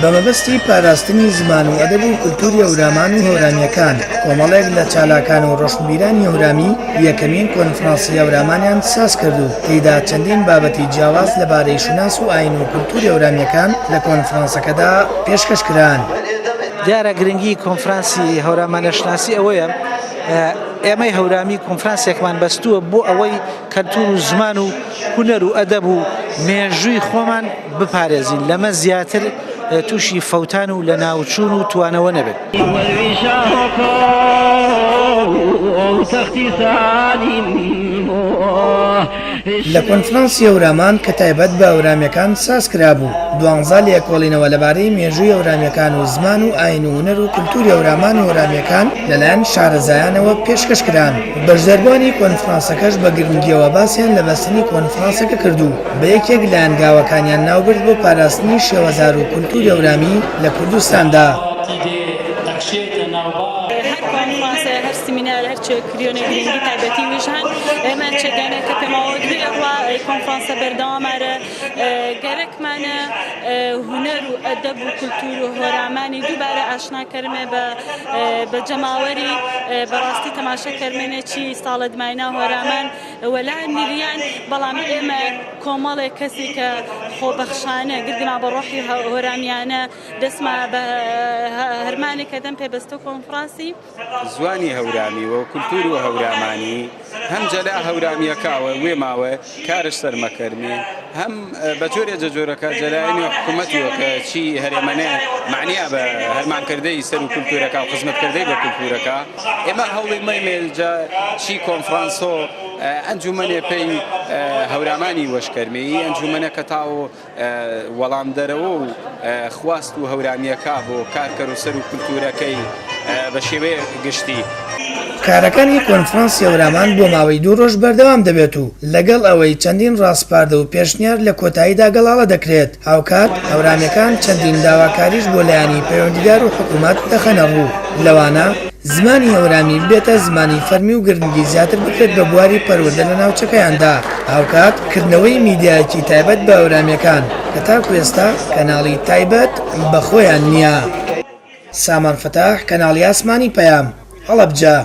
بەمەبەستی پاراستنی زمان و ئەدەب و کولتوری هەورامان و هەورانیەکان کۆمەڵێک لە چالاکان و ڕۆشنبیرانی هەورامی یەکەمین کۆنفرانسی هەورامانیان ساز کرد و تێیدا چەندین بابەتی جیاواز لەبارەی شوناس و ئاین و کولتوری هەورانیەکان لە کۆنفرانسەکەدا پێشکەشکران. دیارە گرنگی کۆنفرانسی هەورامانەشناسی ئەوەیە ئێمەی هەورامی کۆنفرانسێکمان بەستووە بۆ ئەوەی کەلتور و زمان و هونەر و ئەدەب و مێژووی خۆمان بپارێزین لەمە زیاتر تووشی فەوتان و لە ناوچوون و توانەوە نەبێت. لە کۆنفرانسی هەورامان کە تایبەت بە هەورامیەکان ساز کرابوو 12 لێکۆڵینەوە لەبارەی مێژووی هەورامیەکان و زمان و ئاین و هونەر و کولتوری هەورامان و هەورامیەکان لەلایەن شارەزایانەوە پێشکەشکران. بەشدەربوانی کۆنفرانسەکەش بە گرنگیەوە باسییان لە بەستنی کۆنفرانسەکە کردو بە یەکێک لە هەنگاوەکانیان ناوبرد بۆ پاراستنی شێوەزار و کولتوری هەورامی لە کوردستاندا. هەر سیمینار هەر کریۆنە گرنگی تایبەتی ویژان ئێمە چێگانێکە پێماوە دوێ ئەوە کۆنفرانسە بەردەوامارە گەرەکمانە هونەر و ئەدەب و کولتور و هۆرامانی دووبارە ئاشناکەرمێ بە جەماوەری بەڕاستی تەماشەکەرمێنێکی ساڵە دماینا هۆرامان وەلا نیریان بەڵام ئێمە کۆمەڵێک کەسی کە خۆبەخشانە گردما بە ڕۆحی هۆرامیانە دەسما بە هەرمانێکە دەم پێبەستە کۆنفرانسی زوانی هەورامی و کولتور و هەورامانی هەم جەلا هەورامیەکاوە وێ ماوە کارش سەرمەکەرمێ هەم بە جۆرە جۆرەکە جەلایانی حکوومەتیوەکە چی هەرێمەنێ معنیە بە هەرمانکردەی سەر و کولتورەکە و خزمەتکردەی بە کولتورەکە ئێمە هەوڵی مەیمێجا چی کۆنفرانسۆ ئەنجومەنێ پێی هەورامانی وەشکەرمەیی ئەنجومەنەکە تاو وەڵامدەرەوە و خواست و هەورامیەکە بۆ کارکەر و سەر و کولتورەکەی بە شێوەیە گشتی. کارەکانی کۆنفرانسی هەورامان بۆ ماوەی 2 ڕۆژ بەردەوام دەبێت و لەگەڵ ئەوەی چەندین ڕاستپاردە و پێشنیار لە کۆتاییدا گەڵاڵە دەکرێت. هاوکات هەورامیەکان چەندین داواکاریش بۆ لایەنی پەیوەندیدار و حکوومەت دەخەنە ڕوو لەوانە زمانی هەورامی بێتە زمانی فەرمی و گرنگی زیاتر بکرێت بە بواری پەروەردە لە ناوچەکەیاندا. هاوکات کردنەوەی میدیایەکی تایبەت بە هەورامیەکان کە تاکو ئێستا کەناڵی تایبەت بە خۆیان نییە. سامان فتاح، کەناڵی ئاسمانی پەیام، هەڵەبجە.